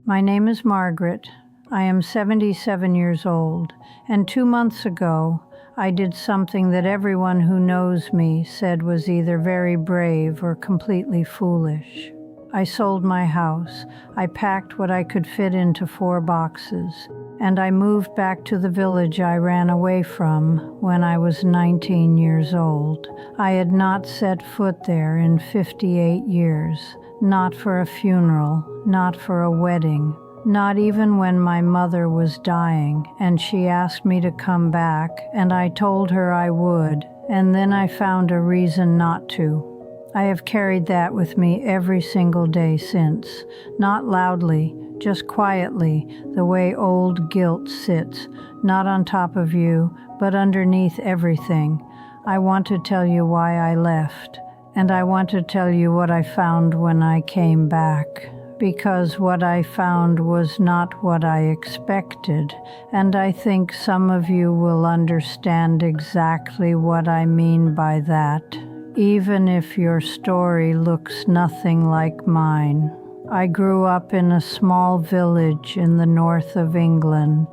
My name is Margaret. I am 77 years old, and 2 months ago, I did something that everyone who knows me said was either very brave or completely foolish. I sold my house, I packed what I could fit into 4 boxes, and I moved back to the village I ran away from when I was 19 years old. I had not set foot there in 58 years, not for a funeral, not for a wedding, not even when my mother was dying, and she asked me to come back, and I told her I would, and then I found a reason not to. I have carried that with me every single day since, not loudly, just quietly, the way old guilt sits, not on top of you, but underneath everything. I want to tell you why I left, and I want to tell you what I found when I came back. Because what I found was not what I expected, and I think some of you will understand exactly what I mean by that, even if your story looks nothing like mine. I grew up in a small village in the north of England,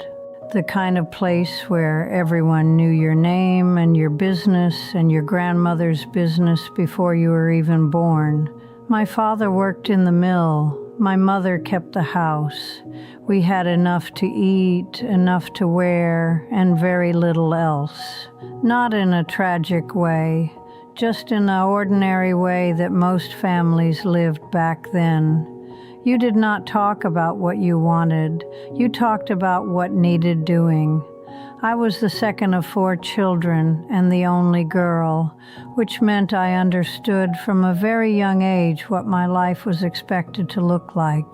the kind of place where everyone knew your name and your business and your grandmother's business before you were even born. My father worked in the mill. My mother kept the house. We had enough to eat, enough to wear, and very little else. Not in a tragic way, just in the ordinary way that most families lived back then. You did not talk about what you wanted. You talked about what needed doing. I was the second of 4 children and the only girl, which meant I understood from a very young age what my life was expected to look like.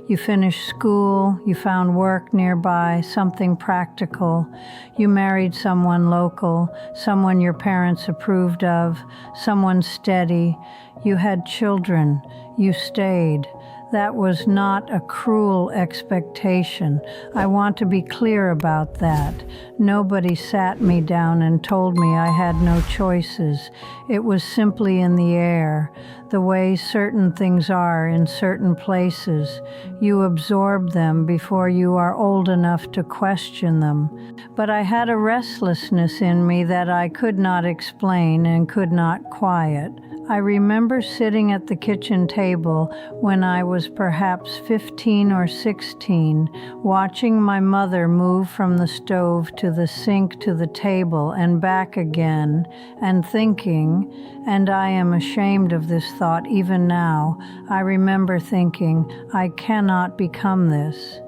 You finished school, you found work nearby, something practical. You married someone local, someone your parents approved of, someone steady. You had children. You stayed. That was not a cruel expectation. I want to be clear about that. Nobody sat me down and told me I had no choices. It was simply in the air, the way certain things are in certain places. You absorb them before you are old enough to question them. But I had a restlessness in me that I could not explain and could not quiet. I remember sitting at the kitchen table when I was perhaps 15 or 16, watching my mother move from the stove to the sink to the table and back again, and thinking, and I am ashamed of this thought even now, I remember thinking, I cannot become this.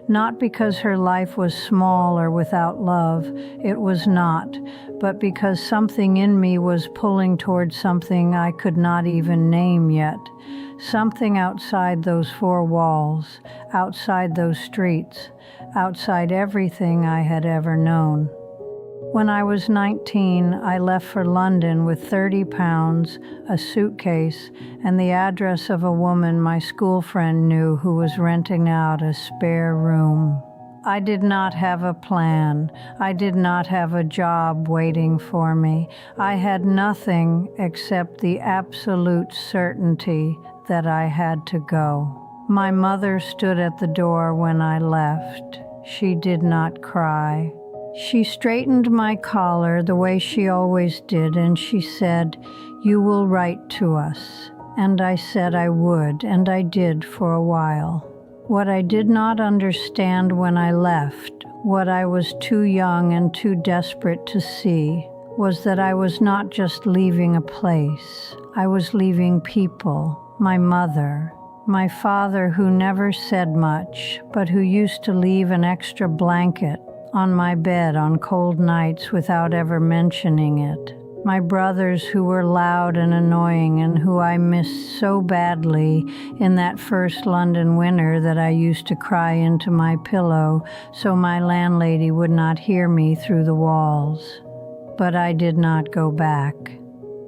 Not because her life was small or without love, it was not, but because something in me was pulling towards something I could not even name yet, something outside those 4 walls, outside those streets, outside everything I had ever known. When I was 19, I left for London with 30 pounds, a suitcase, and the address of a woman my school friend knew who was renting out a spare room. I did not have a plan. I did not have a job waiting for me. I had nothing except the absolute certainty that I had to go. My mother stood at the door when I left. She did not cry. She straightened my collar the way she always did, and she said, "You will write to us." And I said I would, and I did for a while. What I did not understand when I left, what I was too young and too desperate to see, was that I was not just leaving a place. I was leaving people, my mother, my father who never said much, but who used to leave an extra blanket on my bed on cold nights without ever mentioning it. My brothers who were loud and annoying and who I missed so badly in that first London winter that I used to cry into my pillow so my landlady would not hear me through the walls. But I did not go back,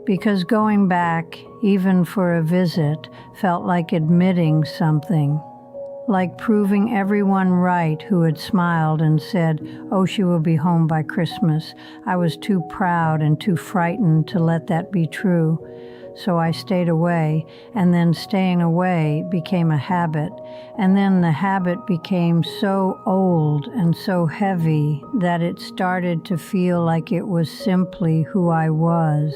because going back, even for a visit, felt like admitting something. Like proving everyone right who had smiled and said, "Oh, she will be home by Christmas." I was too proud and too frightened to let that be true. so I stayed away, and then staying away became a habit, and then the habit became so old and so heavy that it started to feel like it was simply who I was.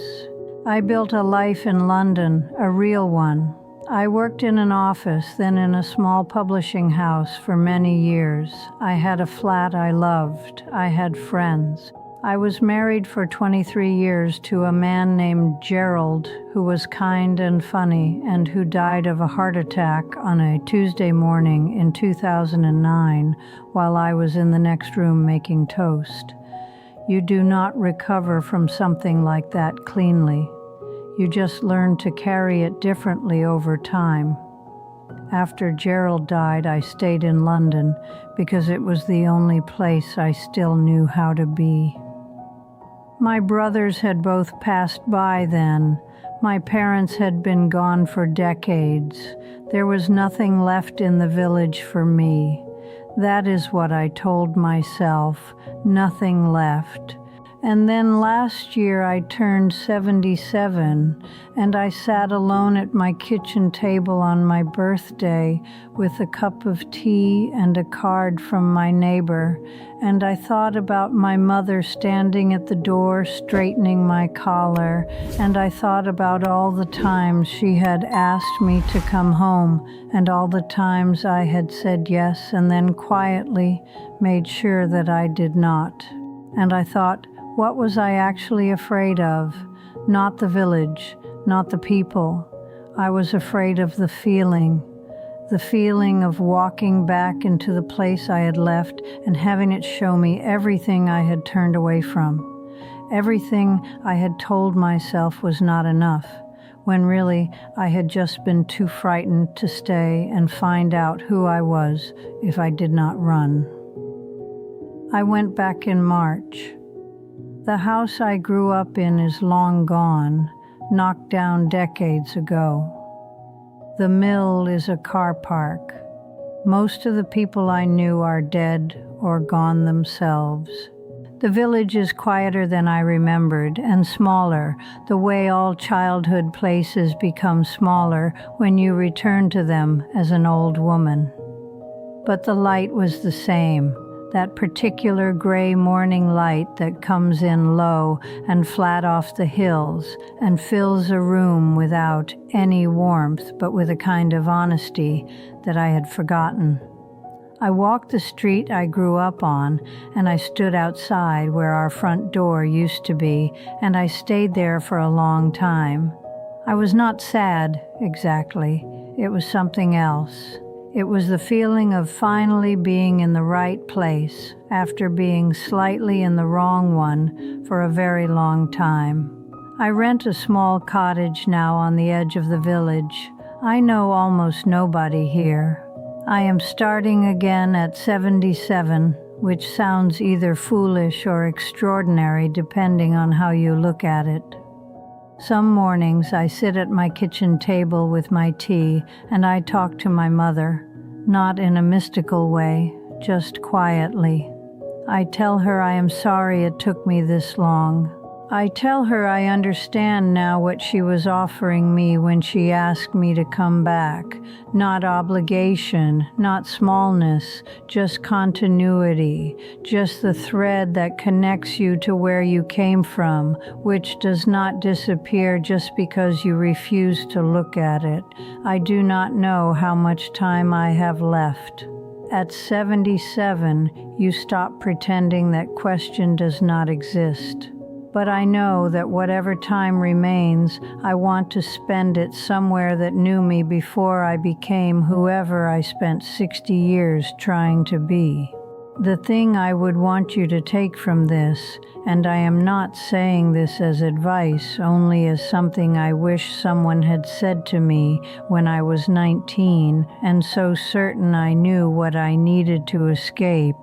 I built a life in London, a real one. I worked in an office, then in a small publishing house for many years. I had a flat I loved. I had friends. I was married for 23 years to a man named Gerald, who was kind and funny and who died of a heart attack on a Tuesday morning in 2009 while I was in the next room making toast. You do not recover from something like that cleanly. You just learn to carry it differently over time. After Gerald died, I stayed in London because it was the only place I still knew how to be. My brothers had both passed by then. My parents had been gone for decades. There was nothing left in the village for me. That is what I told myself, nothing left. And then last year I turned 77, and I sat alone at my kitchen table on my birthday with a cup of tea and a card from my neighbor, and I thought about my mother standing at the door straightening my collar, and I thought about all the times she had asked me to come home, and all the times I had said yes and then quietly made sure that I did not. And I thought, what was I actually afraid of? Not the village, not the people. I was afraid of the feeling of walking back into the place I had left and having it show me everything I had turned away from. Everything I had told myself was not enough, when really I had just been too frightened to stay and find out who I was if I did not run. I went back in March. The house I grew up in is long gone, knocked down decades ago. The mill is a car park. Most of the people I knew are dead or gone themselves. The village is quieter than I remembered and smaller, the way all childhood places become smaller when you return to them as an old woman. But the light was the same. That particular gray morning light that comes in low and flat off the hills and fills a room without any warmth but with a kind of honesty that I had forgotten. I walked the street I grew up on, and I stood outside where our front door used to be, and I stayed there for a long time. I was not sad, exactly. It was something else. It was the feeling of finally being in the right place after being slightly in the wrong one for a very long time. I rent a small cottage now on the edge of the village. I know almost nobody here. I am starting again at 77, which sounds either foolish or extraordinary depending on how you look at it. Some mornings I sit at my kitchen table with my tea and I talk to my mother, not in a mystical way, just quietly. I tell her I am sorry it took me this long. I tell her I understand now what she was offering me when she asked me to come back. Not obligation, not smallness, just continuity, just the thread that connects you to where you came from, which does not disappear just because you refuse to look at it. I do not know how much time I have left. At 77, you stop pretending that question does not exist. But I know that whatever time remains, I want to spend it somewhere that knew me before I became whoever I spent 60 years trying to be. The thing I would want you to take from this, and I am not saying this as advice, only as something I wish someone had said to me when I was 19 and so certain I knew what I needed to escape,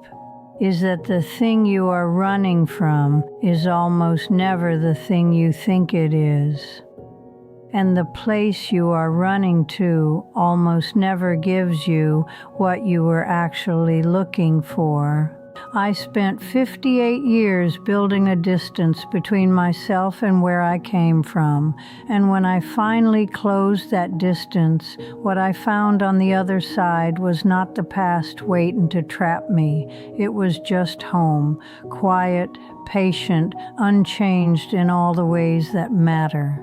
is that the thing you are running from is almost never the thing you think it is. And the place you are running to almost never gives you what you were actually looking for. I spent 58 years building a distance between myself and where I came from, and when I finally closed that distance, what I found on the other side was not the past waiting to trap me. It was just home, quiet, patient, unchanged in all the ways that matter.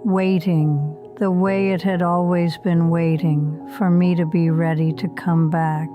Waiting, the way it had always been waiting, for me to be ready to come back.